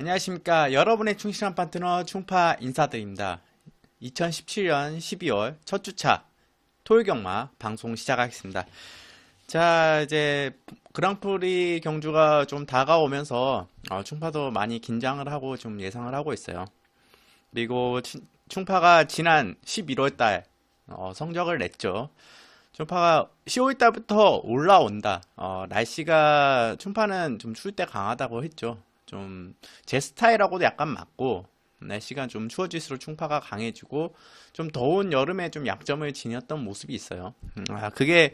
안녕하십니까. 여러분의 충실한 파트너 충파 인사드립니다. 2017년 12월 첫 주차 토요경마 방송 시작하겠습니다. 자, 이제 그랑프리 경주가 좀 다가오면서 충파도 많이 긴장을 하고 좀 예상을 하고 있어요. 그리고 충파가 지난 11월 달 성적을 냈죠. 충파가 10월 달부터 올라온다. 날씨가 충파는 좀 추울 때 강하다고 했죠. 좀 제 스타일하고도 약간 맞고 날씨가 좀 추워질수록 충파가 강해지고 좀 더운 여름에 좀 약점을 지녔던 모습이 있어요. 그게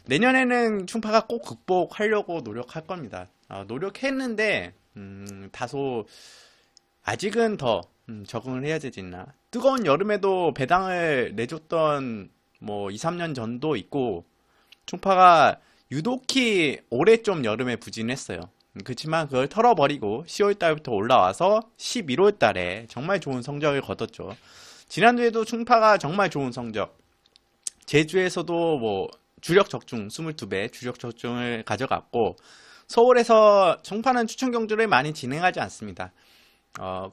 내년에는 충파가 꼭 극복하려고 노력할 겁니다. 노력했는데 다소 아직은 더 적응을 해야 되지 않나. 뜨거운 여름에도 배당을 내줬던 뭐 2, 3년 전도 있고 충파가 유독히 올해 좀 여름에 부진했어요. 그렇지만 그걸 털어버리고 10월 달부터 올라와서 11월 달에 정말 좋은 성적을 거뒀죠. 지난주에도 충파가 정말 좋은 성적. 제주에서도 뭐 주력 적중 22배 주력 적중을 가져갔고 서울에서 충파는 추천 경주를 많이 진행하지 않습니다.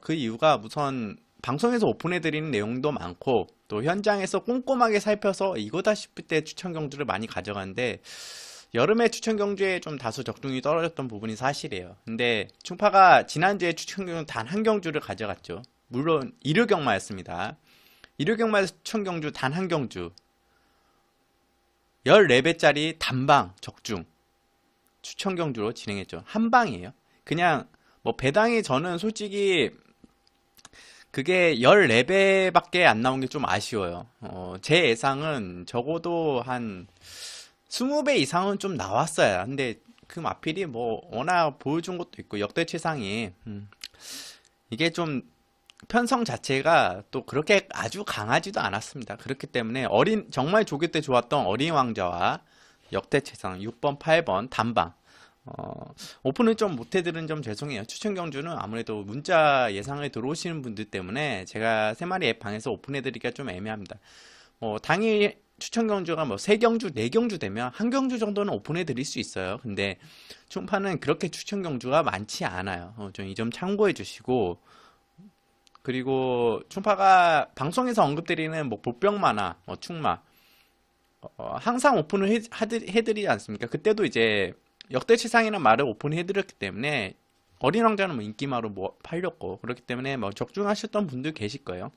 그 이유가 우선 방송에서 오픈해드리는 내용도 많고 또 현장에서 꼼꼼하게 살펴서 이거다 싶을 때 추천 경주를 많이 가져가는데 여름에 추천 경주에 좀 다소 적중이 떨어졌던 부분이 사실이에요. 근데 충파가 지난주에 추천 경주 단 한 경주를 가져갔죠. 물론 일요경마였습니다. 일요경마에서 추천 경주 단 한 경주 14배짜리 단방 적중 추천 경주로 진행했죠. 한 방이에요. 그냥 뭐 배당이 저는 솔직히 그게 14배밖에 안 나온 게 좀 아쉬워요. 제 예상은 적어도 한 20배 이상은 좀 나왔어요. 근데 그 마필이 뭐 워낙 보여준 것도 있고 역대 최상이 이게 좀 편성 자체가 또 그렇게 아주 강하지도 않았습니다. 그렇기 때문에 정말 조교 때 좋았던 어린 왕자와 역대 최상 6번, 8번 단방 오픈을 좀 못해드린 점 죄송해요. 추천 경주는 아무래도 문자 예상을 들어오시는 분들 때문에 제가 3마리 앱 방에서 오픈해드리기가 좀 애매합니다. 당일 추천 경주가 뭐 3경주, 4경주 되면 한 경주 정도는 오픈해 드릴 수 있어요. 근데 충파는 그렇게 추천 경주가 많지 않아요. 좀 이 점 참고해 주시고 그리고 충파가 방송에서 언급드리는 뭐 보병마나 뭐 충마 항상 오픈을 해드리지 않습니까? 그때도 이제 역대 최상이라는 말을 오픈해드렸기 때문에 어린 왕자는 뭐 인기마로 뭐 팔렸고 그렇기 때문에 뭐 적중하셨던 분들 계실 거예요.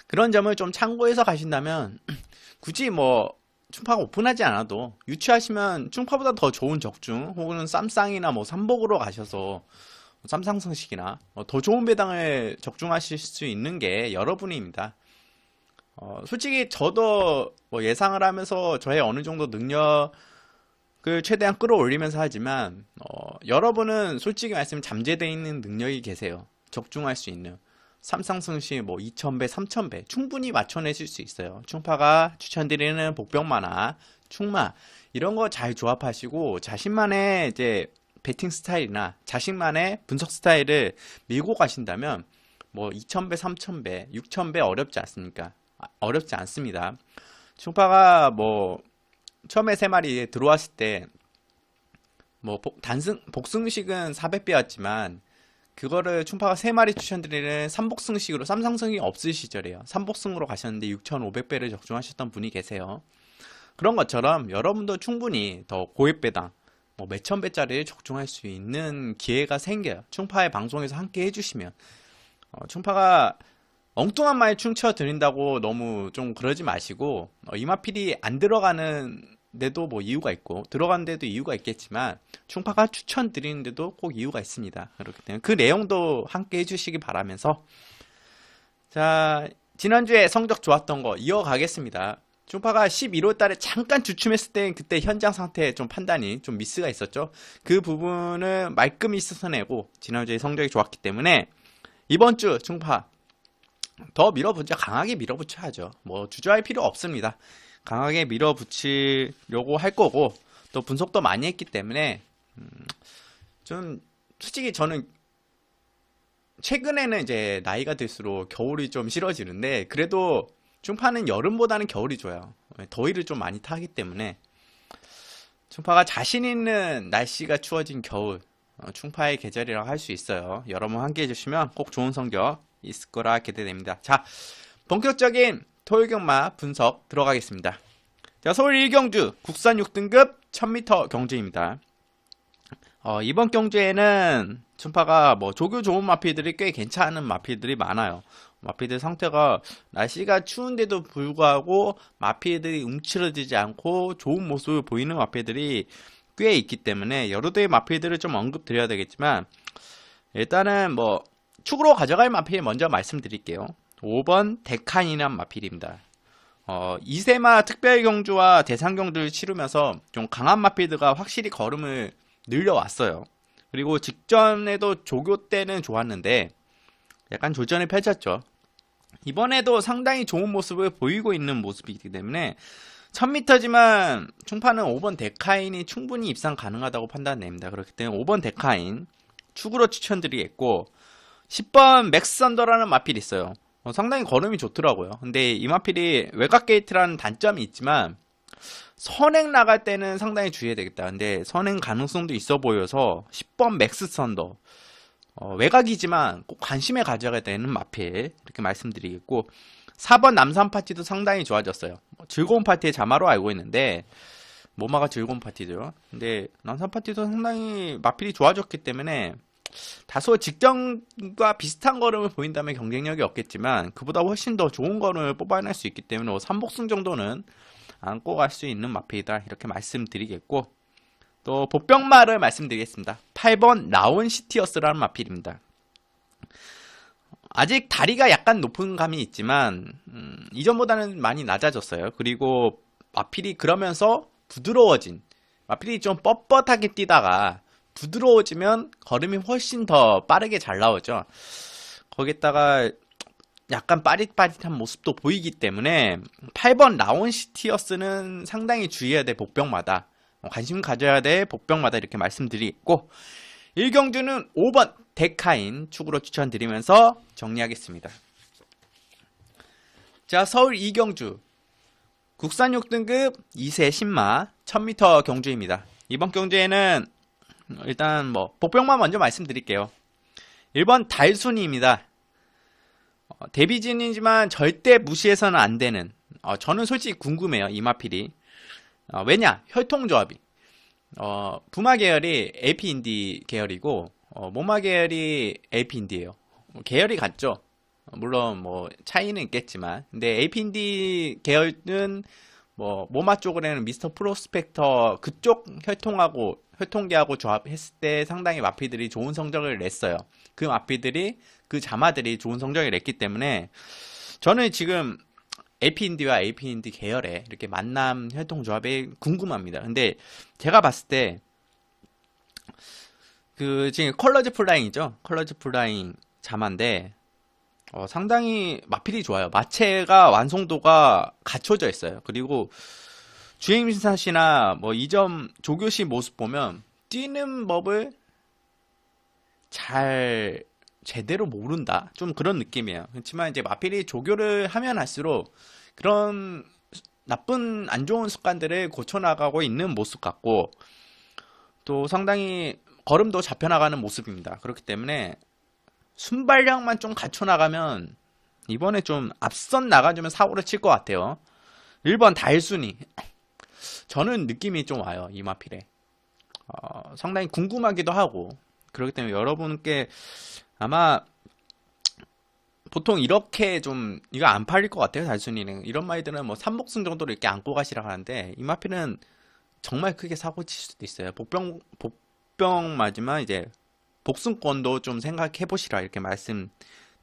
그런 점을 좀 참고해서 가신다면 굳이 뭐 충파가 오픈하지 않아도 유치하시면 충파보다 더 좋은 적중 혹은 쌈쌍이나 뭐 삼복으로 가셔서 쌈쌍성식이나 더 좋은 배당을 적중하실 수 있는 게 여러분입니다. 솔직히 저도 뭐 예상을 하면서 저의 어느 정도 능력을 최대한 끌어올리면서 하지만 여러분은 솔직히 말씀 잠재되어 있는 능력이 계세요. 적중할 수 있는. 삼상승시 뭐 2000배, 3000배 충분히 맞춰내실 수 있어요. 충파가 추천드리는 복병마나 충마 이런 거 잘 조합하시고 자신만의 이제 배팅 스타일이나 자신만의 분석 스타일을 밀고 가신다면 뭐 2000배, 3000배, 6000배 어렵지 않습니까? 어렵지 않습니다. 충파가 뭐 처음에 3마리 들어왔을 때 뭐 복승식은 400배였지만 그거를 충파가 3마리 추천드리는 삼복승식으로 삼상승이 없을 시절이에요. 삼복승으로 가셨는데 6,500배를 적중하셨던 분이 계세요. 그런 것처럼 여러분도 충분히 더 고액 배당 뭐 몇천 배짜리를 적중할 수 있는 기회가 생겨요. 충파의 방송에서 함께 해주시면 충파가 엉뚱한 말 춤춰 드린다고 너무 좀 그러지 마시고 이마필이 안 들어가는 데도 뭐 이유가 있고 들어간 데도 이유가 있겠지만 충파가 추천드리는데도 꼭 이유가 있습니다. 그렇기 때문에 그 내용도 함께 해주시기 바라면서 자 지난주에 성적 좋았던 거 이어가겠습니다. 충파가 11월 달에 잠깐 주춤했을 때 그때 현장 상태 좀 판단이 좀 미스가 있었죠. 그 부분을 말끔히 씻어내고 지난주에 성적이 좋았기 때문에 이번 주 충파 더 밀어붙여 강하게 밀어붙여야죠. 뭐 주저할 필요 없습니다. 강하게 밀어붙이려고 할 거고 또 분석도 많이 했기 때문에 좀 솔직히 저는 최근에는 이제 나이가 들수록 겨울이 좀 싫어지는데 그래도 충파는 여름보다는 겨울이 좋아요. 더위를 좀 많이 타기 때문에 충파가 자신 있는 날씨가 추워진 겨울 충파의 계절이라고 할 수 있어요. 여러분 함께 해주시면 꼭 좋은 성적 있을 거라 기대됩니다. 자, 본격적인 토요경마 분석 들어가겠습니다. 자, 서울 1경주 국산 6등급 1000m 경주입니다. 이번 경주에는 충파가 뭐 조교 좋은 마필들이 꽤 괜찮은 마필들이 많아요. 마필들 상태가 날씨가 추운데도 불구하고 마필들이 움츠러들지 않고 좋은 모습을 보이는 마필들이 꽤 있기 때문에 여러 대의 마필들을 좀 언급드려야 되겠지만, 일단은 뭐 축으로 가져갈 마필 먼저 말씀드릴게요. 5번 데카인이란 마필입니다. 2세마 특별경주와 대상경주를 치르면서 좀 강한 마필드가 확실히 걸음을 늘려왔어요. 그리고 직전에도 조교 때는 좋았는데 약간 졸전을 펼쳤죠. 이번에도 상당히 좋은 모습을 보이고 있는 모습이기 때문에 1000m지만 충파는 5번 데카인이 충분히 입상 가능하다고 판단됩니다. 그렇기 때문에 5번 데카인 축으로 추천드리겠고, 10번 맥스썬더라는 마필이 있어요. 상당히 걸음이 좋더라고요. 근데 이 마필이 외곽 게이트라는 단점이 있지만 선행 나갈 때는 상당히 주의해야 되겠다. 근데 선행 가능성도 있어 보여서 10번 맥스썬더, 외곽이지만 꼭 관심에 가져야 되는 마필, 이렇게 말씀드리겠고, 4번 남산 파티도 상당히 좋아졌어요. 즐거운 파티의 자마로 알고 있는데 모마가 즐거운 파티죠. 근데 남산 파티도 상당히 마필이 좋아졌기 때문에 다소 직전과 비슷한 걸음을 보인다면 경쟁력이 없겠지만 그보다 훨씬 더 좋은 걸음을 뽑아낼 수 있기 때문에 3복승 정도는 안고 갈 수 있는 마필이다, 이렇게 말씀드리겠고, 또 복병마를 말씀드리겠습니다. 8번 라온시티어스라는 마필입니다. 아직 다리가 약간 높은 감이 있지만 이전보다는 많이 낮아졌어요. 그리고 마필이 그러면서 부드러워진, 마필이 좀 뻣뻣하게 뛰다가 부드러워지면 걸음이 훨씬 더 빠르게 잘 나오죠. 거기다가 약간 빠릿빠릿한 모습도 보이기 때문에 8번 라온시티어스는 상당히 주의해야 될 복병마다, 관심 가져야 될 복병마다, 이렇게 말씀드리겠고, 1경주는 5번 데카인 축으로 추천드리면서 정리하겠습니다. 자, 서울 2경주 국산 6등급 2세 신마 1000m 경주입니다. 이번 경주에는 일단 뭐 복병만 먼저 말씀드릴게요. 1번 달순이입니다. 데뷔진이지만 절대 무시해서는 안 되는, 저는 솔직히 궁금해요, 이 마필이. 왜냐? 혈통조합이 부마 계열이 AP 인디 계열이고 모마 계열이 AP 인디예요. 계열이 같죠. 물론 뭐 차이는 있겠지만, 근데 AP 인디 계열은 뭐 모마 쪽으로는 미스터 프로스펙터 그쪽 혈통계하고 조합했을 때 상당히 마필들이 좋은 성적을 냈어요. 그 마필들이, 그 자마들이 좋은 성적을 냈기 때문에 저는 지금 AP 인디와 AP 인디 계열의 이렇게 만남 혈통 조합이 궁금합니다. 근데 제가 봤을 때 그 지금 컬러즈 플라잉이죠. 컬러즈 플라잉 자마인데 상당히 마필이 좋아요. 마체가 완성도가 갖춰져 있어요. 그리고 주행민사시나 뭐 이점 조교시 모습 보면 뛰는 법을 잘 제대로 모른다, 좀 그런 느낌이에요. 그렇지만 이제 마필이 조교를 하면 할수록 그런 나쁜 안 좋은 습관들을 고쳐나가고 있는 모습 같고, 또 상당히 걸음도 잡혀나가는 모습입니다. 그렇기 때문에 순발력만 좀 갖춰나가면 이번에 좀 앞선 나가주면 사고를 칠 것 같아요. 1번 달순이, 저는 느낌이 좀 와요, 이 마필에. 상당히 궁금하기도 하고, 그렇기 때문에 여러분께 아마 보통 이렇게 좀 이거 안 팔릴 것 같아요. 달순이는 이런 마이들은 뭐 3복승 정도로 이렇게 안고 가시라 하는데, 이 마필은 정말 크게 사고 칠 수도 있어요. 복병 맞으면 이제 복승권도 좀 생각해 보시라, 이렇게 말씀드리는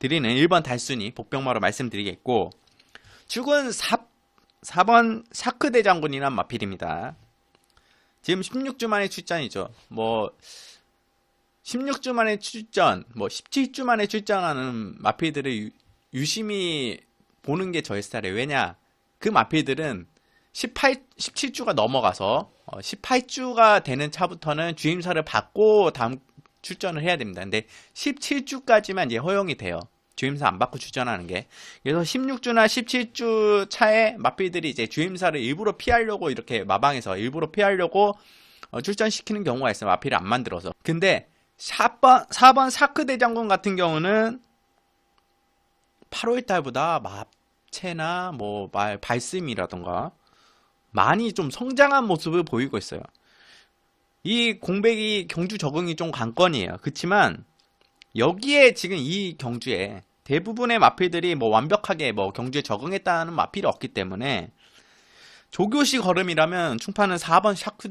1번 달순이 복병마로 말씀드리겠고, 축은 4번 샤크 대장군이란 마필입니다. 지금 16주 만에 출전이죠. 뭐 16주 만에 출전, 뭐 17주 만에 출전하는 마필들을 유심히 보는 게 저의 스타일이에요. 왜냐? 그 마필들은 17주가 넘어가서 18주가 되는 차부터는 주임사를 받고 다음 출전을 해야 됩니다. 근데 17주까지만 이제 허용이 돼요. 주임사 안 받고 출전하는 게. 그래서 16주나 17주 차에 마필들이 이제 주임사를 일부러 피하려고, 이렇게 마방에서 일부러 피하려고 출전시키는 경우가 있어요. 마필을 안 만들어서. 근데 4번 샤크 대장군 같은 경우는 8월 달보다 맙체나 뭐 발씀이라던가 많이 좀 성장한 모습을 보이고 있어요. 이 공백이 경주 적응이 좀 관건이에요. 그렇지만 여기에 지금 이 경주에 대부분의 마필들이 뭐 완벽하게 뭐 경주에 적응했다는 마필이 없기 때문에 조교시 걸음이라면 충파는 4번 샤크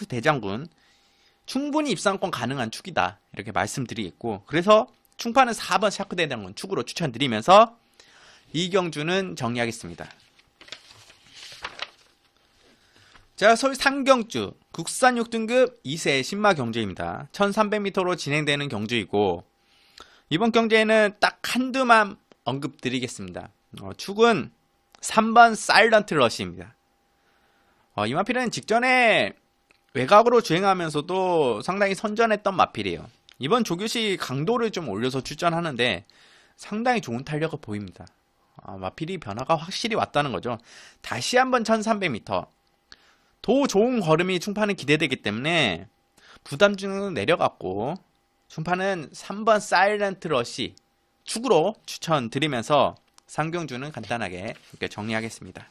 대장군 충분히 입상권 가능한 축이다 이렇게 말씀드리겠고, 그래서 충파는 4번 샤크 대장군 축으로 추천드리면서 이 경주는 정리하겠습니다. 자, 서울 3경주 국산 6등급 2세 신마 경주입니다. 1300m로 진행되는 경주이고, 이번 경주에는 딱 한두만 언급드리겠습니다. 축은 3번 사일런트 러시입니다. 이 마필은 직전에 외곽으로 주행하면서도 상당히 선전했던 마필이에요. 이번 조교시 강도를 좀 올려서 출전하는데 상당히 좋은 탄력을 보입니다. 마필이 변화가 확실히 왔다는 거죠. 다시 한번 1300m 더 좋은 걸음이 충파는 기대되기 때문에 부담중은 내려갔고, 충파는 3번 사일런트 러시 축으로 추천드리면서 상경주는 간단하게 이렇게 정리하겠습니다.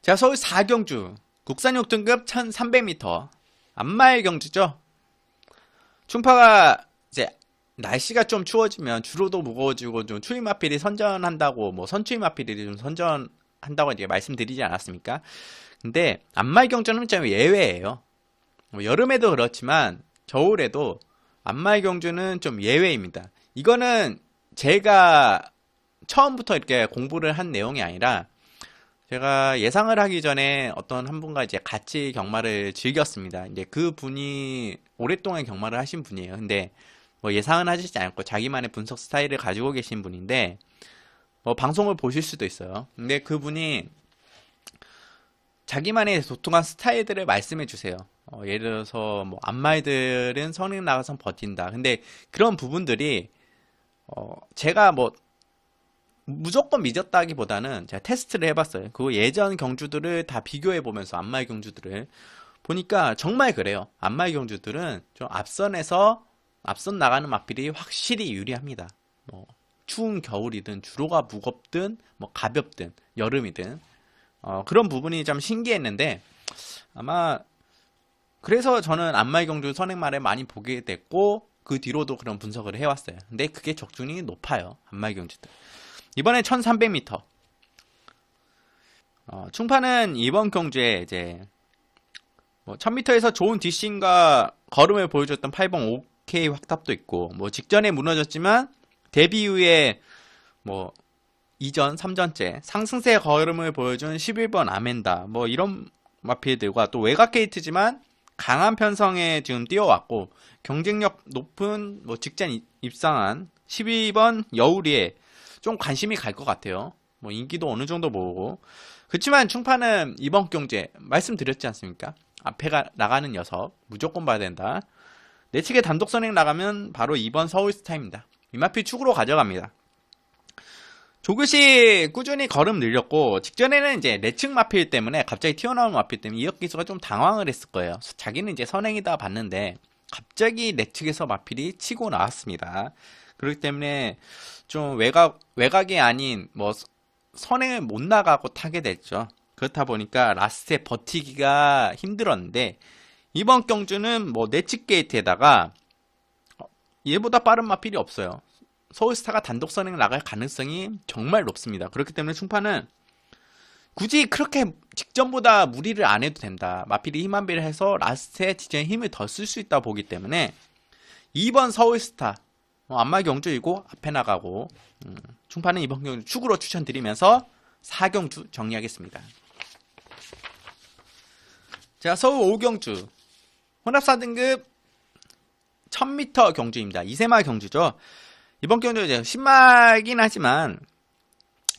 자, 서울 4경주 국산 6등급 1300m 안마의 경주죠. 충파가 이제 날씨가 좀 추워지면 주로도 무거워지고 좀 추위 마필이 선전한다고, 뭐 선추위 마필이 좀 선전한다고 이제 말씀드리지 않았습니까? 근데 안마의 경주는 좀 예외예요. 뭐 여름에도 그렇지만 겨울에도 안마의 경주는 좀 예외입니다. 이거는 제가 처음부터 이렇게 공부를 한 내용이 아니라 제가 예상을 하기 전에 어떤 한 분과 이제 같이 경마를 즐겼습니다. 이제 그 분이 오랫동안 경마를 하신 분이에요. 근데 뭐 예상은 하시지 않고 자기만의 분석 스타일을 가지고 계신 분인데, 뭐 방송을 보실 수도 있어요. 근데 그분이 자기만의 도통한 스타일들을 말씀해 주세요. 예를 들어서 뭐 안마이들은 성능 나가선 버틴다. 근데 그런 부분들이 제가 뭐 무조건 믿었다기보다는 제가 테스트를 해봤어요. 그 예전 경주들을 다 비교해보면서 안마의 경주들을 보니까 정말 그래요. 안마의 경주들은 좀 앞선 나가는 마필이 확실히 유리합니다. 뭐 추운 겨울이든 주로가 무겁든 뭐 가볍든 여름이든 그런 부분이 좀 신기했는데, 아마 그래서 저는 안마의 경주 선행말에 많이 보게 됐고 그 뒤로도 그런 분석을 해왔어요. 근데 그게 적중이 높아요. 안마의 경주들. 이번에 1300m 충파는 이번 경주에 이제 뭐 1000m에서 좋은 뒷심과 걸음을 보여줬던 8번 OK 확답도 있고, 뭐 직전에 무너졌지만 데뷔 이후에 뭐 2전, 3전째 상승세 걸음을 보여준 11번 아멘다, 뭐 이런 마필들과 또 외곽 게이트지만 강한 편성에 지금 뛰어왔고, 경쟁력 높은 뭐 직전 입상한 12번 여우리에 좀 관심이 갈 것 같아요. 뭐 인기도 어느 정도 모으고. 그렇지만 충파는 이번 경주에 말씀드렸지 않습니까? 앞에 나가는 녀석 무조건 봐야 된다. 내측에 단독 선행 나가면 바로 2번 서울스타입니다. 이 마필 축으로 가져갑니다. 조교시 꾸준히 걸음 늘렸고, 직전에는 이제 내측 마필 때문에 갑자기 튀어나온 마필 때문에 이혁기수가 좀 당황을 했을 거예요. 자기는 이제 선행이다 봤는데 갑자기 내측에서 마필이 치고 나왔습니다. 그렇기 때문에 좀 외곽이 아닌 뭐 선행을 못 나가고 타게 됐죠. 그렇다 보니까 라스트에 버티기가 힘들었는데, 이번 경주는 뭐 내측 게이트에다가 얘보다 빠른 마필이 없어요. 서울스타가 단독 선행 나갈 가능성이 정말 높습니다. 그렇기 때문에 충파는 굳이 그렇게 직전보다 무리를 안 해도 된다. 마필이 힘 한 배를 해서 라스트에 직전에 힘을 더 쓸 수 있다 보기 때문에 2번 서울스타 안마 경주이고 앞에 나가고, 충파는 이번 경주 축으로 추천드리면서 4경주 정리하겠습니다. 자, 서울 5경주 혼합 4등급 1000m 경주입니다. 2세마 경주죠. 이번 경주 이제 신마긴 하지만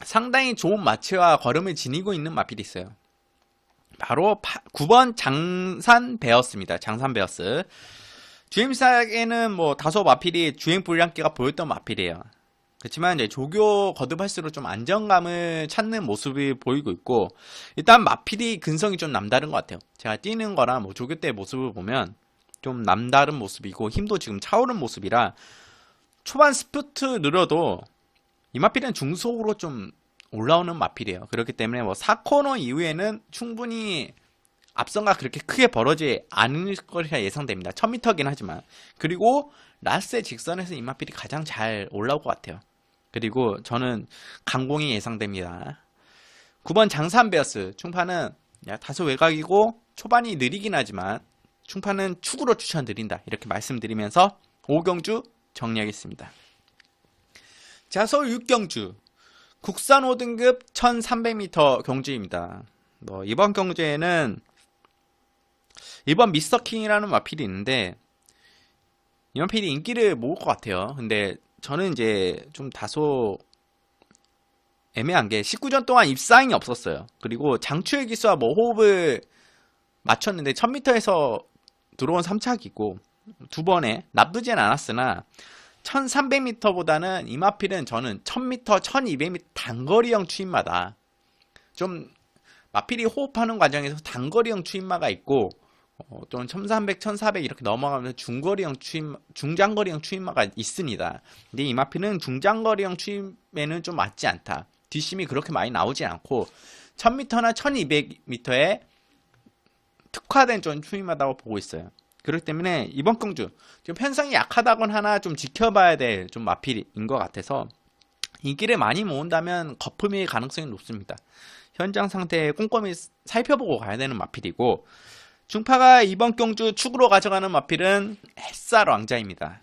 상당히 좋은 마치와 걸음을 지니고 있는 마필이 있어요. 바로 9번 장산 베어스입니다. 장산 베어스. 주행사에는 뭐 다소 마필이 주행 불량기가 보였던 마필이에요. 그렇지만 이제 조교 거듭할수록 좀 안정감을 찾는 모습이 보이고 있고, 일단 마필이 근성이 좀 남다른 것 같아요. 제가 뛰는 거랑 뭐 조교 때 모습을 보면 좀 남다른 모습이고, 힘도 지금 차오른 모습이라 초반 스프트 느려도 이 마필은 중속으로 좀 올라오는 마필이에요. 그렇기 때문에 뭐 4코너 이후에는 충분히 앞선과 그렇게 크게 벌어지지 않을 것이라 예상됩니다. 1000m긴 하지만. 그리고 라스의 직선에서 이 마필이 가장 잘 올라올 것 같아요. 그리고 저는 강공이 예상됩니다. 9번 장산베어스 충파는 다소 외곽이고 초반이 느리긴 하지만 충파는 축으로 추천드린다, 이렇게 말씀드리면서 5경주 정리하겠습니다. 자, 서울 6경주 국산 5등급 1300m 경주입니다. 이번 경주에는 1번 미스터킹이라는 마필이 있는데, 이 마필이 인기를 모을 것 같아요. 근데 저는 이제 좀 다소 애매한 게 19전 동안 입상이 없었어요. 그리고 장추의 기수와 뭐 호흡을 맞췄는데 1000m에서 들어온 3착이고 두 번에 나쁘진 않았으나 1300m보다는 이 마필은 저는 1000m, 1200m 단거리형 추임마다 좀 마필이 호흡하는 과정에서 단거리형 추임마가 있고, 또는 1300, 1400 이렇게 넘어가면서 중장거리형 추임마가 있습니다. 근데 이 마필은 중장거리형 추임에는 좀 맞지 않다. 뒷심이 그렇게 많이 나오지 않고 1000m나 1200m에 특화된 좀 추임마다고 보고 있어요. 그렇기 때문에 이번 경주 좀 편성이 약하다곤 하나 좀 지켜봐야 될 좀 마필인 것 같아서 인기를 많이 모은다면 거품일 가능성이 높습니다. 현장 상태 꼼꼼히 살펴보고 가야 되는 마필이고, 중파가 이번 경주 축으로 가져가는 마필은 햇살 왕자입니다.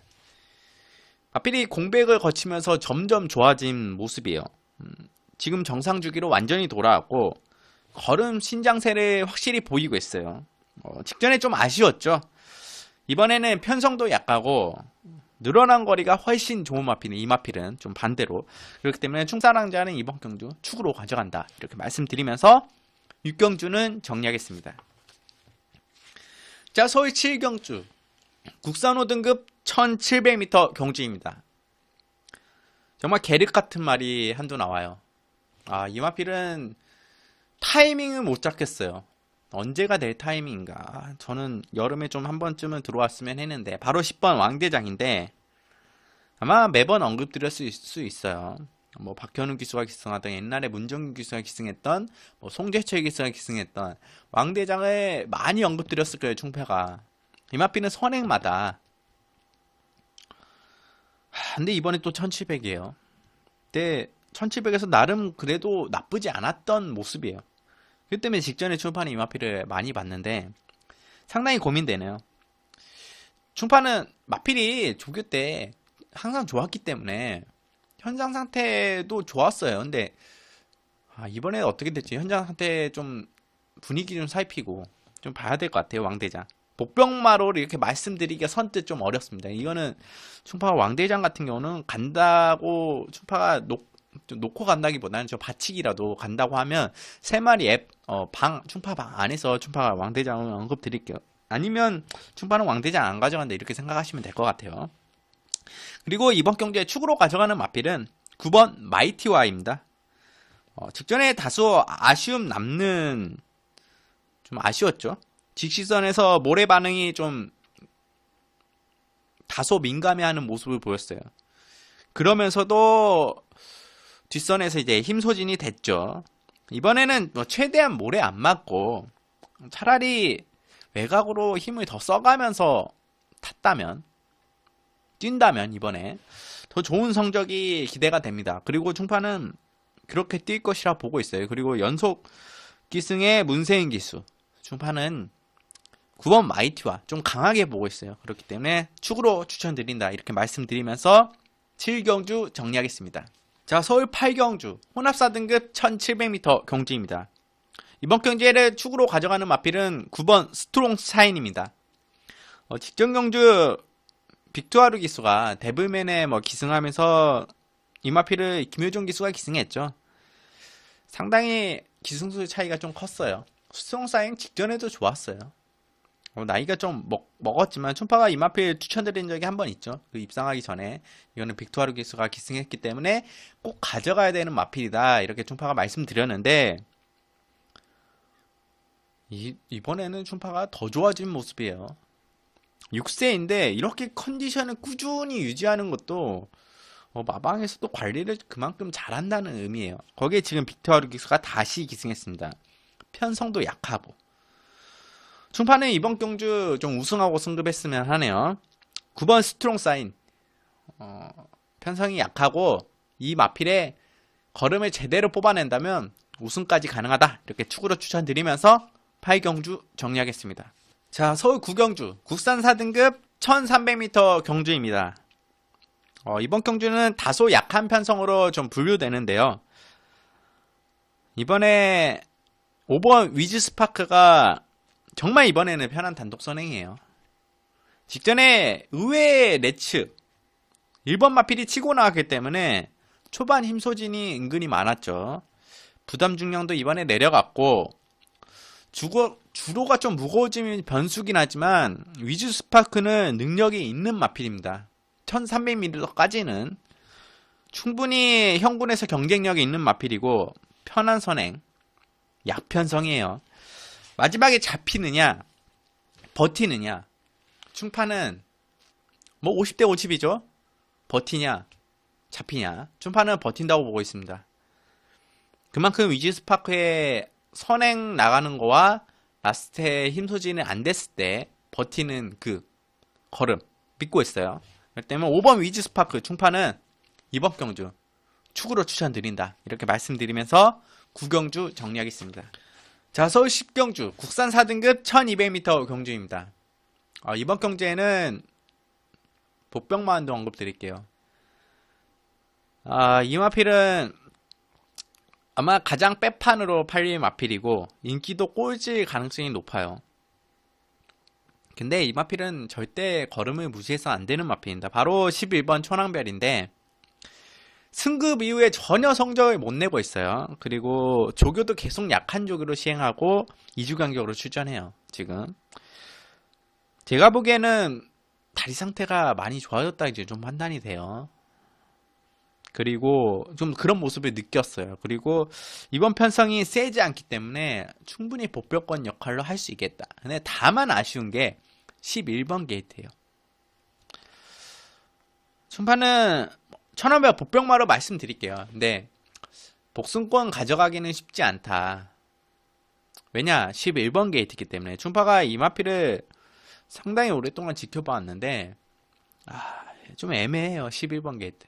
마필이 공백을 거치면서 점점 좋아진 모습이에요. 지금 정상 주기로 완전히 돌아왔고 걸음 신장세를 확실히 보이고 있어요. 직전에 좀 아쉬웠죠. 이번에는 편성도 약하고 늘어난 거리가 훨씬 좋은 마필은 이 마필은 좀 반대로, 그렇기 때문에 충사랑자는 이번 경주 축으로 가져간다, 이렇게 말씀드리면서 6경주는 정리하겠습니다. 자, 서울 7경주 국산 5등급 1700m 경주입니다. 정말 계륵 같은 말이 한두 나와요. 이 마필은 타이밍을 못 잡겠어요. 언제가 될 타이밍인가. 저는 여름에 좀 한 번쯤은 들어왔으면 했는데, 바로 10번 왕대장인데 아마 매번 언급드렸을 수 있어요. 뭐 박현우 기수가 기승하던, 옛날에 문정규 기수가 기승했던, 뭐 송재철 기수가 기승했던 왕대장을 많이 언급드렸을 거예요. 충패가 이 마필은 선행마다. 근데 이번에 또 1700이에요. 근데 1700에서 나름 그래도 나쁘지 않았던 모습이에요. 그 때문에 직전에 충파는 이 마필을 많이 봤는데 상당히 고민되네요. 충파는 마필이 조교 때 항상 좋았기 때문에 현장 상태도 좋았어요. 근데 이번에 어떻게 됐지? 현장 상태 좀 분위기 좀 살피고 좀 봐야 될 것 같아요. 왕대장 복병마로 이렇게 말씀드리기가 선뜻 좀 어렵습니다. 이거는 충파가 왕대장 같은 경우는 간다고 충파가 놓고 간다기보다는 저 받치기라도 간다고 하면 3마리 충파 방 안에서 충파가 왕대장을 언급 드릴게요. 아니면 충파는 왕대장 안 가져간다, 이렇게 생각하시면 될 것 같아요. 그리고 이번 경기에 축으로 가져가는 마필은 9번 마이티와입니다. 직전에 다소 아쉬움 남는, 좀 아쉬웠죠. 직시선에서 모래 반응이 좀 다소 민감해하는 모습을 보였어요. 그러면서도 뒷선에서 이제 힘 소진이 됐죠. 이번에는 최대한 모래 안 맞고 차라리 외곽으로 힘을 더 써가면서 뛴다면 이번에 더 좋은 성적이 기대가 됩니다. 그리고 충파는 그렇게 뛸 것이라 보고 있어요. 그리고 연속 기승의 문세인 기수, 충파는 9번 마이티와 좀 강하게 보고 있어요. 그렇기 때문에 축으로 추천드린다, 이렇게 말씀드리면서 7경주 정리하겠습니다. 자, 서울 8경주 혼합 4등급 1700m 경주입니다. 이번 경주를 축으로 가져가는 마필은 9번 스트롱 샤인입니다. 직전 경주 빅투아르 기수가 데블맨에 기승하면서 이 마필을 김효종 기수가 기승했죠. 상당히 기승수 차이가 좀 컸어요. 스트롱 샤인 직전에도 좋았어요. 나이가 좀 먹었지만 춘파가 이 마필 추천드린 적이 한 번 있죠. 그 입상하기 전에. 이거는 빅토르 기수가 기승했기 때문에 꼭 가져가야 되는 마필이다. 이렇게 춘파가 말씀드렸는데 이번에는 춘파가 더 좋아진 모습이에요. 6세인데 이렇게 컨디션을 꾸준히 유지하는 것도 마방에서도 관리를 그만큼 잘한다는 의미예요. 거기에 지금 빅토르 기수가 다시 기승했습니다. 편성도 약하고. 춘파는 이번 경주 좀 우승하고 승급했으면 하네요. 9번 스트롱 사인. 편성이 약하고 이 마필에 걸음을 제대로 뽑아낸다면 우승까지 가능하다. 이렇게 축으로 추천드리면서 8경주 정리하겠습니다. 자, 서울 9경주 국산 4등급 1300m 경주입니다. 이번 경주는 다소 약한 편성으로 좀 분류되는데요. 이번에 5번 위즈 스파크가 정말 이번에는 편한 단독 선행이에요. 직전에 의외의 레츠 1번 마필이 치고 나왔기 때문에 초반 힘 소진이 은근히 많았죠. 부담 중량도 이번에 내려갔고 주로가 좀 무거워지면 변수긴 하지만 위즈 스파크는 능력이 있는 마필입니다. 1300m까지는 충분히 형군에서 경쟁력이 있는 마필이고 편한 선행, 약편성이에요. 마지막에 잡히느냐 버티느냐. 춘파는 뭐 50대 50이죠. 버티냐 잡히냐. 춘파는 버틴다고 보고 있습니다. 그만큼 위즈 스파크의 선행 나가는 거와 라스트에 힘 소진이 안 됐을 때 버티는 그 걸음 믿고 있어요. 그렇기 때문에 5번 위즈 스파크 춘파는 이번 경주 축으로 추천드린다. 이렇게 말씀드리면서 9경주 정리하겠습니다. 자, 서울 10경주 국산 4등급 1200m 경주입니다. 이번 경주에는 복병만도 언급드릴게요. 이 마필은 아마 가장 빼판으로 팔릴 마필이고 인기도 꼴찌 가능성이 높아요. 근데 이 마필은 절대 걸음을 무시해서 안 되는 마필입니다. 바로 11번 천왕별인데 승급 이후에 전혀 성적을 못 내고 있어요. 그리고 조교도 계속 약한 조교로 시행하고 2주 간격으로 출전해요. 지금 제가 보기에는 다리 상태가 많이 좋아졌다 이제 좀 판단이 돼요. 그리고 좀 그런 모습을 느꼈어요. 그리고 이번 편성이 세지 않기 때문에 충분히 복병권 역할로 할 수 있겠다. 근데 다만 아쉬운 게 11번 게이트예요. 춘파는 천원별 복병마로 말씀드릴게요. 근데 복승권 가져가기는 쉽지 않다. 왜냐? 11번 게이트이기 때문에. 춘파가 이 마필을 상당히 오랫동안 지켜봐왔는데 좀 애매해요. 11번 게이트.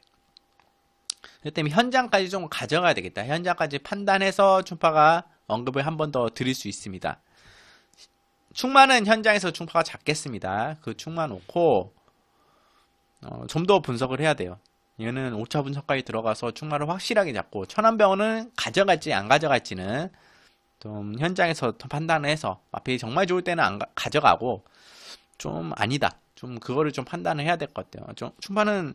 그렇기 때문에 현장까지 좀 가져가야 되겠다. 현장까지 판단해서 춘파가 언급을 한 번 더 드릴 수 있습니다. 충만은 현장에서 춘파가 잡겠습니다. 그 충만 놓고 좀 더 분석을 해야 돼요. 얘는 5차 분석까지 들어가서 충만을 확실하게 잡고 천안병원은 가져갈지 안 가져갈지는 좀 현장에서 판단을 해서 마필이 정말 좋을 때는 가져가고 좀 아니다. 좀 그거를 좀 판단을 해야 될 것 같아요. 좀 춘파는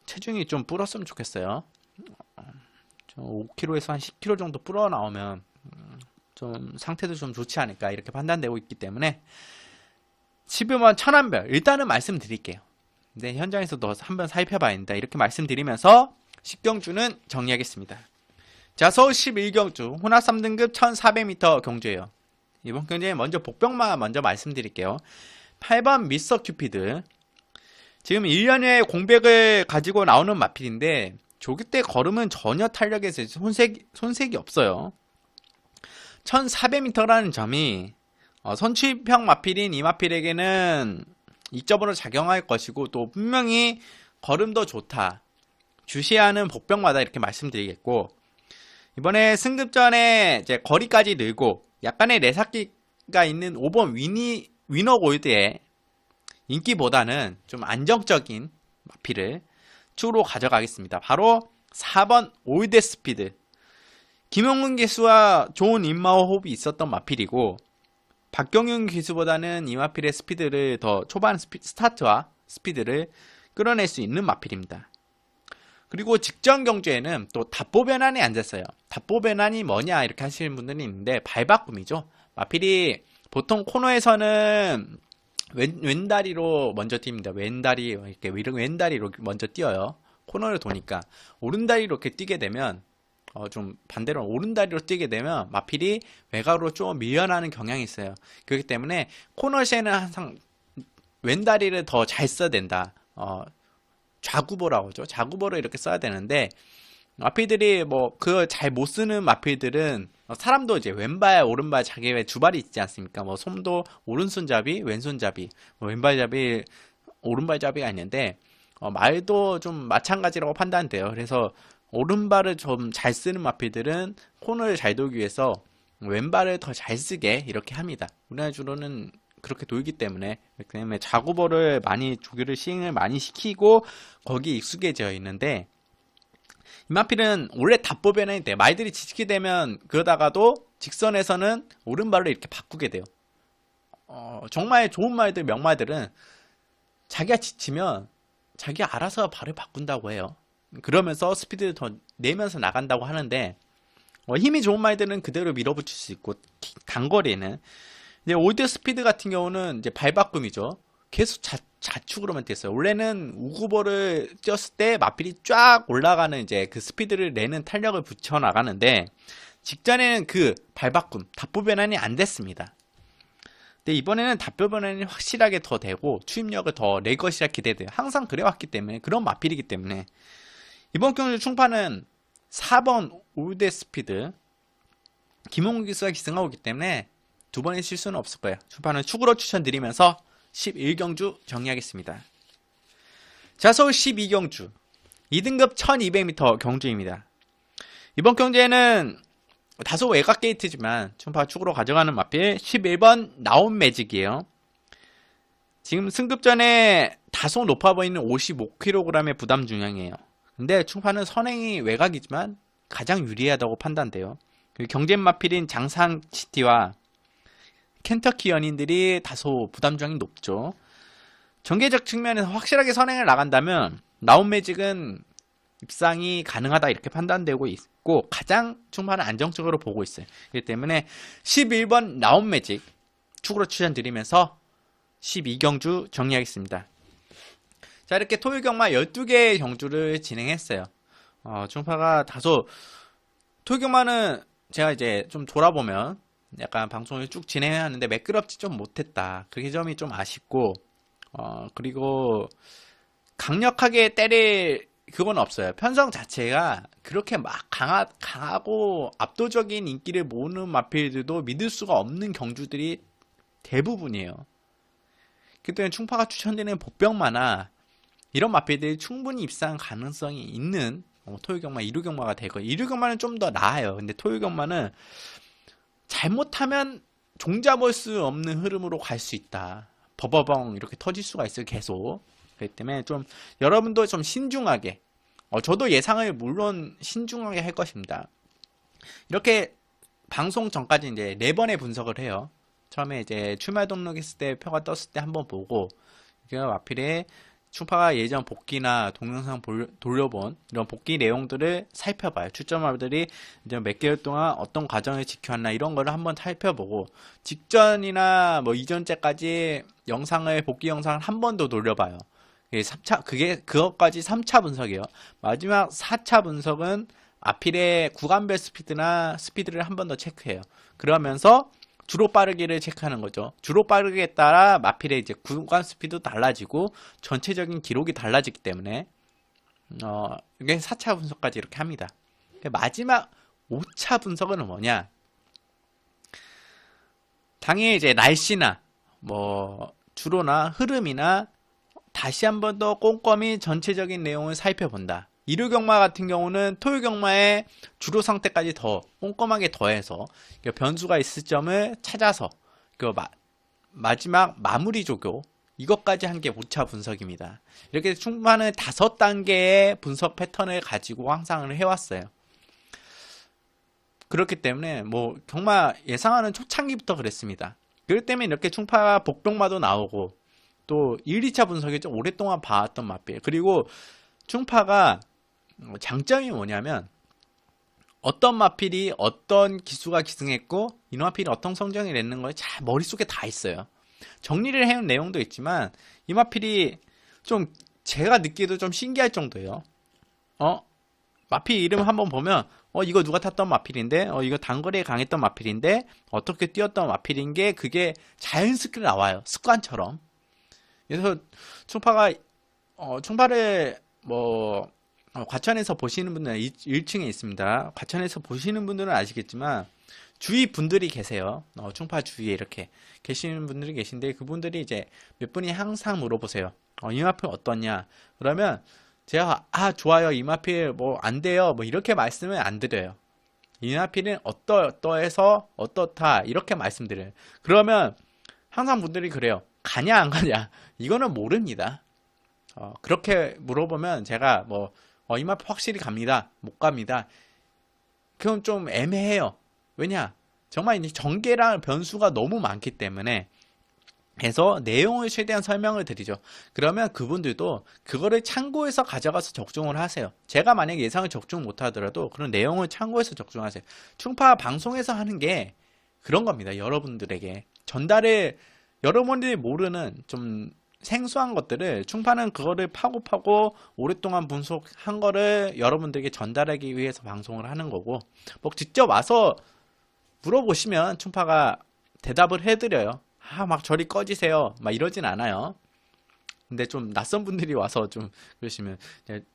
체중이 좀 불었으면 좋겠어요. 5kg에서 한 10kg 정도 불어 나오면 좀 상태도 좀 좋지 않을까 이렇게 판단되고 있기 때문에 11번 천안별 일단은 말씀드릴게요. 근데 현장에서도 한번 살펴봐야 된다 이렇게 말씀드리면서 10경주는 정리하겠습니다. 자, 서울 11경주 혼합 3등급 1400m 경주예요. 이번 경주에 먼저 복병만 먼저 말씀드릴게요. 8번 미스터 큐피드. 지금 1년에 공백을 가지고 나오는 마필인데 조기 때 걸음은 전혀 탄력에서 손색이 없어요. 1400m라는 점이 선취평 마필인 이 마필에게는 이점으로 작용할 것이고 또 분명히 걸음도 좋다. 주시하는 복병마다 이렇게 말씀드리겠고 이번에 승급 전에 이제 거리까지 늘고 약간의 내삭기가 있는 5번 위너 골드의 인기보다는 좀 안정적인 마필을 축으로 가져가겠습니다. 바로 4번 올드 스피드. 김용근 기수와 좋은 인마호 호흡이 있었던 마필이고 박경윤 기수보다는 이 마필의 스피드를 더 초반 스타트와 스피드를 끌어낼 수 있는 마필입니다. 그리고 직전 경주에는 또 답보 변환이 앉았어요. 답보 변환이 뭐냐 이렇게 하시는 분들이 있는데 발바꿈이죠. 마필이 보통 코너에서는 왼다리로 먼저 뜁니다. 왼다리로 먼저 뛰어요. 코너를 도니까 오른다리로 이렇게 뛰게 되면 좀 반대로 오른다리로 뛰게 되면 마필이 외곽으로 좀 밀려나는 경향이 있어요. 그렇기 때문에 코너시에는 항상 왼다리를 더 잘 써야 된다. 좌구보라고 하죠. 좌구보를 이렇게 써야 되는데 마필들이 뭐 그 잘 못 쓰는 마필들은 사람도 이제 왼발 오른발 자기의 두 발이 있지 않습니까? 뭐 솜도 오른손잡이 왼손잡이 뭐 왼발잡이 오른발잡이가 있는데 말도 좀 마찬가지라고 판단돼요. 그래서 오른발을 좀 잘 쓰는 마필들은 코너를 잘 돌기 위해서 왼발을 더 잘 쓰게 이렇게 합니다. 우리나라 주로는 그렇게 돌기 때문에 좌구보를 많이 조교를 시행을 많이 시키고 거기에 익숙해져 있는데 이 마필은 원래 답보 변환이 돼. 말들이 지치게 되면 그러다가도 직선에서는 오른발로 이렇게 바꾸게 돼요. 정말 좋은 말들 명말들은 자기가 지치면 자기가 알아서 발을 바꾼다고 해요. 그러면서 스피드를 더 내면서 나간다고 하는데 힘이 좋은 말들은 그대로 밀어붙일 수 있고 단거리에는 이제 올드 스피드 같은 경우는 이제 발 바꿈이죠. 계속 좌측으로만 뛰었어요. 원래는 우구보를 뛰었을 때 마필이 쫙 올라가는 이제 그 스피드를 내는 탄력을 붙여 나가는데 직전에는 그 발 바꿈, 답보 변환이 안 됐습니다. 근데 이번에는 답보 변환이 확실하게 더 되고 추입력을 더 낼 것이라 기대돼요. 항상 그래왔기 때문에 그런 마필이기 때문에 이번 경주 충파는 4번 올드 스피드 김홍국 기수가 기승하고 있기 때문에 두 번의 실수는 없을 거예요. 충파는 축으로 추천드리면서 11경주 정리하겠습니다. 자, 서울 12경주 2등급 1200m 경주입니다. 이번 경주에는 다소 외곽 게이트지만 충파 축으로 가져가는 마필 11번 나온 매직이에요. 지금 승급전에 다소 높아 보이는 55kg의 부담 중량이에요. 근데 충파는 선행이 외곽이지만 가장 유리하다고 판단돼요. 경쟁 마필인 장상시티와 켄터키 연인들이 다소 부담 중량이 높죠. 전개적 측면에서 확실하게 선행을 나간다면 나온 매직은 입상이 가능하다 이렇게 판단되고 있고 가장 충파는 안정적으로 보고 있어요. 그렇기 때문에 11번 나온 매직 축으로 추천드리면서 12경주 정리하겠습니다. 자, 이렇게 토요일 경마 12개의 경주를 진행했어요. 충파가 다소 토요일 경마는 제가 이제 좀 돌아보면 약간 방송을 쭉 진행해야 하는데 매끄럽지 좀 못했다. 그 점이 좀 아쉽고 그리고 강력하게 때릴 그건 없어요. 편성 자체가 그렇게 막 강하고 압도적인 인기를 모으는 마필들도 믿을 수가 없는 경주들이 대부분이에요. 그렇기 때문에 충파가 추천드리는 복병마나 이런 마필들이 충분히 입상 가능성이 있는 토요일 경마, 일요 경마가 될 거예요. 일요 경마는 좀 더 나아요. 근데 토요일 경마는 잘못하면 종잡을 수 없는 흐름으로 갈 수 있다. 버버벙 이렇게 터질 수가 있어요. 계속. 그렇기 때문에 좀 여러분도 좀 신중하게 저도 예상을 물론 신중하게 할 것입니다. 이렇게 방송 전까지 이제 4번의 분석을 해요. 처음에 이제 출마 등록했을 때 표가 떴을 때 한번 보고 그 마필에 충파가 예전 복귀나 동영상 돌려본 이런 복귀 내용들을 살펴봐요. 출전마들이 이제 몇 개월 동안 어떤 과정을 지켜왔나 이런 거를 한번 살펴보고 직전이나 뭐 이전째까지 복귀 영상을 한 번 더 돌려봐요. 그것까지 3차 분석이에요. 마지막 4차 분석은 아필의 구간별 스피드를 한 번 더 체크해요. 그러면서 주로 빠르기를 체크하는 거죠. 주로 빠르기에 따라 마필의 이제 구간 스피드도 달라지고 전체적인 기록이 달라지기 때문에 이게 4차 분석까지 이렇게 합니다. 마지막 5차 분석은 뭐냐? 당일 이제 날씨나 뭐 주로나 흐름이나 다시 한 번 더 꼼꼼히 전체적인 내용을 살펴본다. 일요 경마 같은 경우는 토요 경마의 주로 상태까지 더 꼼꼼하게 더해서 변수가 있을 점을 찾아서 마지막 마무리 조교 이것까지 한 게 5차 분석입니다. 이렇게 충분한 5단계의 분석 패턴을 가지고 항상 해왔어요. 그렇기 때문에 뭐 경마 예상하는 초창기부터 그랬습니다. 그렇기 때문에 이렇게 충파가 복병마도 나오고 또 1, 2차 분석이 좀 오랫동안 봐왔던 마필. 그리고 충파가 장점이 뭐냐면 어떤 마필이 어떤 기수가 기승했고 이 마필이 어떤 성적을 냈는 거에 잘 머릿속에 다 있어요. 정리를 해온 내용도 있지만 이 마필이 좀 제가 느끼도 좀 신기할 정도예요. 마필 이름 한번 보면 이거 누가 탔던 마필인데 이거 단거리에 강했던 마필인데 어떻게 뛰었던 마필인 게 그게 자연스럽게 나와요. 습관처럼. 그래서 충파를 과천에서 보시는 분들은 1층에 있습니다. 과천에서 보시는 분들은 아시겠지만 주위 분들이 계세요. 충파 주위에 이렇게 계시는 분들이 계신데 그분들이 이제 몇 분이 항상 물어보세요. 이 마필 어떠냐? 그러면 제가 좋아요. 이 마필 뭐 안 돼요. 뭐 이렇게 말씀을 안 드려요. 이 마필은 어떠해서 어떻다 이렇게 말씀드려요. 그러면 항상 분들이 그래요. 가냐 안 가냐? 이거는 모릅니다. 그렇게 물어보면 제가 이 마필 확실히 갑니다. 못 갑니다. 그건 좀 애매해요. 왜냐? 정말 이제 전개랑 변수가 너무 많기 때문에 해서 내용을 최대한 설명을 드리죠. 그러면 그분들도 그거를 참고해서 가져가서 적중을 하세요. 제가 만약에 예상을 적중 못하더라도 그런 내용을 참고해서 적중하세요. 충파 방송에서 하는 게 그런 겁니다. 여러분들에게 전달을 여러분들이 모르는 좀 생소한 것들을 충파는 그거를 파고 오랫동안 분석한 거를 여러분들에게 전달하기 위해서 방송을 하는 거고 직접 와서 물어보시면 충파가 대답을 해드려요. 막 저리 꺼지세요. 막 이러진 않아요. 근데 좀 낯선 분들이 와서 좀 그러시면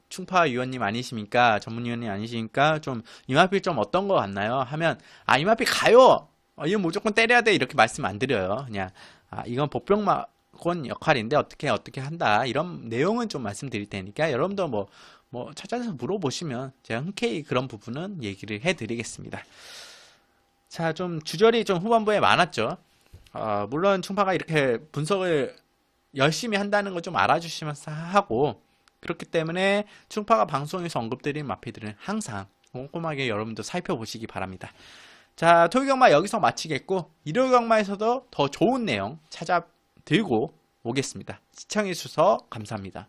충파 위원님 아니십니까? 전문위원님 아니십니까? 좀 이마필 좀 어떤 거 같나요? 하면 이마필 가요. 이건 무조건 때려야 돼. 이렇게 말씀 안 드려요. 그냥 이건 복병막권 역할인데 어떻게 한다. 이런 내용은 좀 말씀드릴 테니까 여러분도 뭐 찾아서 물어보시면 제가 흔쾌히 그런 부분은 얘기를 해드리겠습니다. 자, 좀 주절이 좀 후반부에 많았죠. 물론 충파가 이렇게 분석을 열심히 한다는 걸 좀 알아주시면서 하고 그렇기 때문에 충파가 방송에서 언급드린 마필들은 항상 꼼꼼하게 여러분도 살펴보시기 바랍니다. 자, 토요일 경마 여기서 마치겠고 일요일 경마에서도 더 좋은 내용 찾아 들고 오겠습니다. 시청해주셔서 감사합니다.